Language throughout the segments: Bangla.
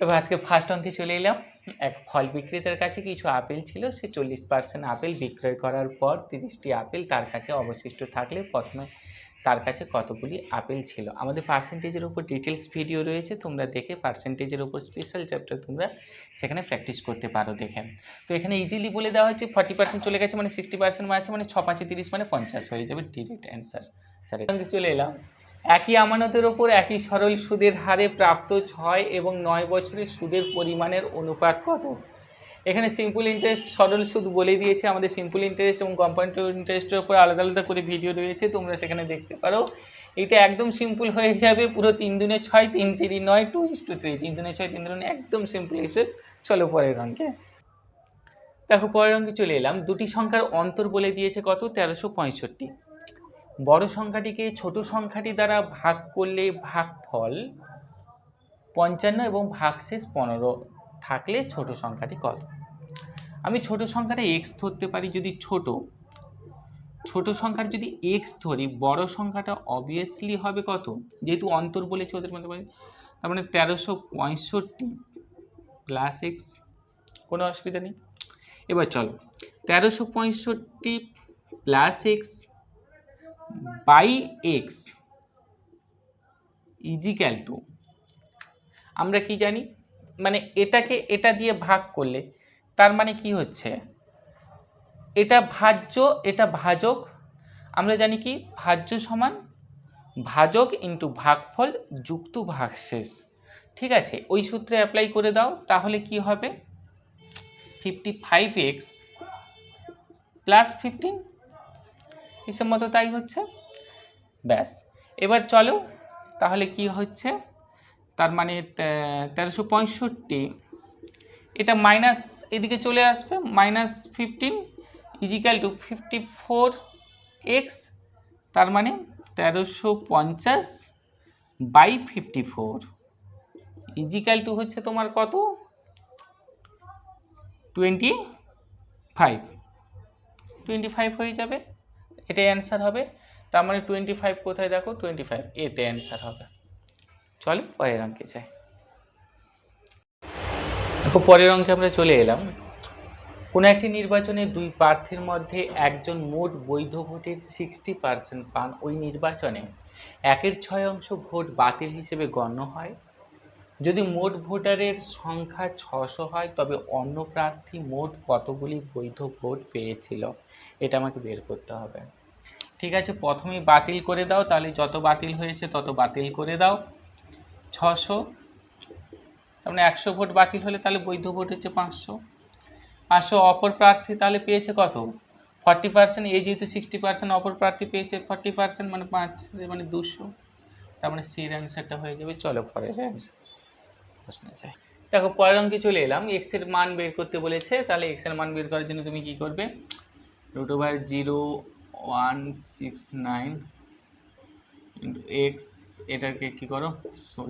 এবার আজকে ফার্স্ট অঙ্কে চলে এলাম। এক ফল বিক্রেতার কাছে কিছু আপেল ছিল, সে 40% আপেল বিক্রয় করার পর 30টি আপেল তার কাছে অবশিষ্ট থাকলে প্রথমে তার কাছে কতগুলি আপেল ছিল। আমাদের পার্সেন্টেজের উপর ডিটেলস ভিডিও রয়েছে, তোমরা দেখে পার্সেন্টেজের উপর স্পেশাল চ্যাপ্টার তোমরা সেখানে প্র্যাকটিস করতে পারো দেখে। তো এখানে ইজিলি বলে দেওয়া হচ্ছে 40% চলে গেছে মানে 60% আছে, মানে 6 5 30 মানে 50 হয়ে যাবে ডিরেক্ট অ্যান্সার। চলে এলাম। একই আমানতের ওপর একই সরল সুদের হারে প্রাপ্ত 6 এবং 9 বছরের সুদের পরিমাণের অনুপাত কত? এখানে সিম্পল ইন্টারেস্ট সরল সুদ বলে দিয়েছে। আমাদের সিম্পল ইন্টারেস্ট এবং কম্পাউন্ড ইন্টারেস্টের উপর আলাদা আলাদা করে ভিডিও রয়েছে, তোমরা সেখানে দেখতে পারো। এটা একদম সিম্পল হয়ে যাবে, পুরো 3 দুনে 6 3 3 9 2:3, 3 দুনে 6 3 দুনে একদম সিম্পল এসে। চলো পরের অঙ্কে দেখো। পরের অঙ্কে চলে এলাম। দুটি সংখ্যার অন্তর বলে দিয়েছে কত? 1365। বড় সংখ্যাটিকে ছোট সংখ্যাটি দ্বারা ভাগ করলে ভাগফল 55 এবং ভাগশেষ 15 থাকলে ছোট সংখ্যাটি কত? আমি ছোট সংখ্যাটা এক্স ধরতে পারি। যদি ছোট সংখ্যার যদি এক্স ধরি, বড় সংখ্যাটা অবভিয়াসলি হবে কত? যেহেতু অন্তর বলেছে ওদের মধ্যে, তার মানে 1365 প্লাস এক্স। কোনো অসুবিধা নেই। এবার চলো 1365 plus x by x equal to, আমরা কি জানি, মানে এটাকে এটা দিয়ে ভাগ করলে তার মানে কি হচ্ছে, এটা ভাজ্য এটা ভাজক। আমরা জানি কি ভাজ্য সমান ভাজক ইন্টু ভাগফল যুক্ত ভাগশেষ। ঠিক আছে, ওই সূত্রে অ্যাপ্লাই করে দাও, তাহলে কি হবে 55x প্লাস 15 হিসেব মতো তাই হচ্ছে। ব্যাস, এবার চলো তাহলে কি হচ্ছে, তার মানে 1365 এটা মাইনাস এদিকে চলে আসবে, -15 ইজিক্যাল টু 54x, তার মানে 1350 বাই 54 ইজিক্যাল টু হচ্ছে তোমার কত? 25 হয়ে যাবে, এটাই অ্যান্সার হবে। তার মানে 25 কোথায় দেখো, 25 এতে অ্যান্সার হবে। চলো পরের অঙ্কে যাই। দেখো পরের অঙ্কে আমরা চলে এলাম। কোনো একটি নির্বাচনে দুই প্রার্থীর মধ্যে একজন মোট বৈধ ভোটের 60% পান, ওই নির্বাচনে 1/6 ভোট বাতিল হিসেবে গণ্য হয়। যদি মোট ভোটারের সংখ্যা 600 হয়, তবে অন্য প্রার্থী মোট কতগুলি বৈধ ভোট পেয়েছিল? এটা আমাকে বের করতে হবে। ঠিক আছে, প্রথমেই বাতিল করে দাও, তাহলে যত বাতিল হয়েছে তত বাতিল করে দাও। 600, তার মানে 100 ভোট বাতিল হলে তাহলে বৈধ ভোট হচ্ছে 500। অপর প্রার্থী তাহলে পেয়েছে কত? 40%। এই যেহেতু 60%, অপর প্রার্থী পেয়েছে 40%, মানে 5 মানে 200। তার মানে সির অ্যান্সারটা হয়ে যাবে। চলো পরের প্রশ্নে যাই। দেখো পরের অঙ্কে চলে এলাম। এক্স এর মান বের করতে বলেছে, তাহলে এক্স এর মান বের করার জন্য তুমি কি করবে? √0.169 ইন্টু এক্স, এটাকে কি করো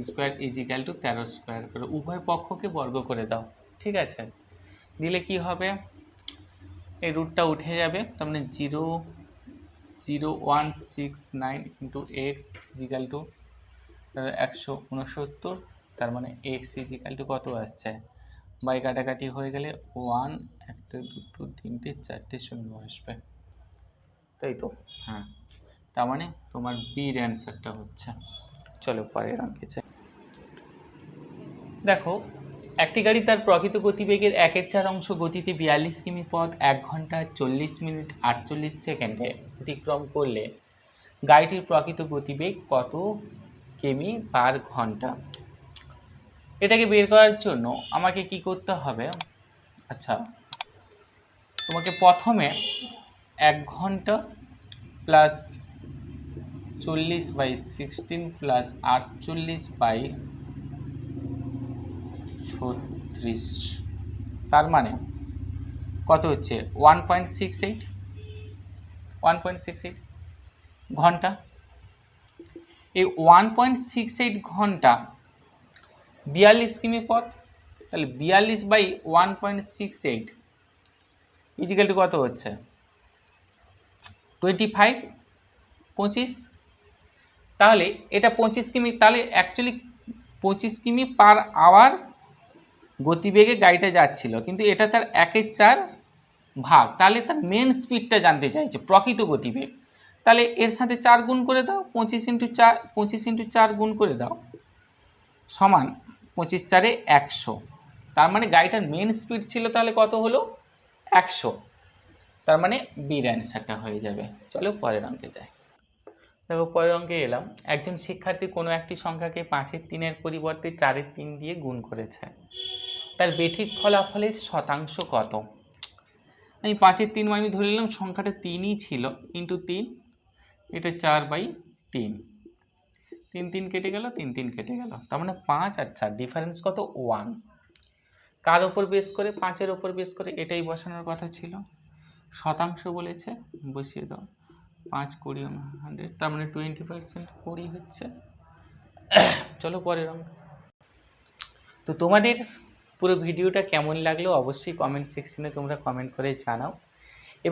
স্কোয়ার ইজিক্যাল টু 13 স্কোয়ার করো, উভয় পক্ষকে বর্গ করে দাও। ঠিক আছে, দিলে কি হবে, এই রুটটা উঠে যাবে, তার মানে 0.169 ইন্টু এক্স ইজিক্যাল টু 169, তার মানে এক্স ইজিক্যাল টু কত আসছে, বাই কাটাকাটি হয়ে গেলে 1 1 2 3 4 শূন্য আসবে, তাই তো? হ্যাঁ, তার মানে তোমার বির অ্যান্সারটা হচ্ছে। চলো পরের অঙ্কে যাই। দেখো একটি গাড়ি তার প্রকৃত গতিবেগের 1/4 গতিতে 42 কিমি পথ 1 ঘন্টা 40 মিনিট 48 সেকেন্ডে অতিক্রম করলে গাড়িটির প্রকৃত গতিবেগ কত কিমি পার ঘন্টা? এটাকে বের করার জন্য আমাকে কি করতে হবে? আচ্ছা, তোমাকে প্রথমে 1 ঘন্টা প্লাস 40/16 প্লাস 48/36, তার মানে কত হচ্ছে 1.68 ঘন্টা। এই 1.68 ঘন্টা 42 কিমি পথ, তাহলে 42/1.68 ইজিক্যাল টু কত হচ্ছে 25, 25। তাহলে এটা 25 কিমি, তাহলে অ্যাকচুয়ালি 25 কিমি পার আওয়ার গতিবেগে গাড়িটা যাচ্ছিল, কিন্তু এটা তার 1/4 ভাগ, তাহলে তার মেন স্পিডটা জানতে চাইছে, প্রকৃত গতিবেগ। তাহলে এর সাথে 4 গুণ করে দাও, 25 × 4 গুণ করে দাও, সমান 25×4 = 100। তার মানে গাড়িটার মেন স্পিড ছিল তাহলে কত হলো, 100। তার মানে বির অ্যান্সারটা হয়ে যাবে। চলো পরের অঙ্কে যাই। দেখো পরের অঙ্কে এলাম। একজন শিক্ষার্থী কোনো একটি সংখ্যাকে 5/3 পরিবর্তে 4/3 দিয়ে গুণ করেছে, তার বেঠিক ফলাফলের শতাংশ কত? আমি 5/3 মানে ধরে নিলাম সংখ্যাটা 3ই ছিল, ইন্টু 3, এটা 4/3, 3 কেটে গেল, 3 কেটে গেল, তার মানে 5 আর 4 ডিফারেন্স কত, 1। কার ওপর বেস করে, 5-এর ওপর বেস করে, এটাই বসানোর কথা ছিল। শতাংশ বলেছে, বসিয়ে দাও, 5, 20, 100, তার মানে 20%, 20 হচ্ছে। চলো পরের অঙ্ক। তো তোমাদের পুরো ভিডিওটা কেমন লাগলো অবশ্যই কমেন্ট সেকশনে তোমরা কমেন্ট করে জানাও।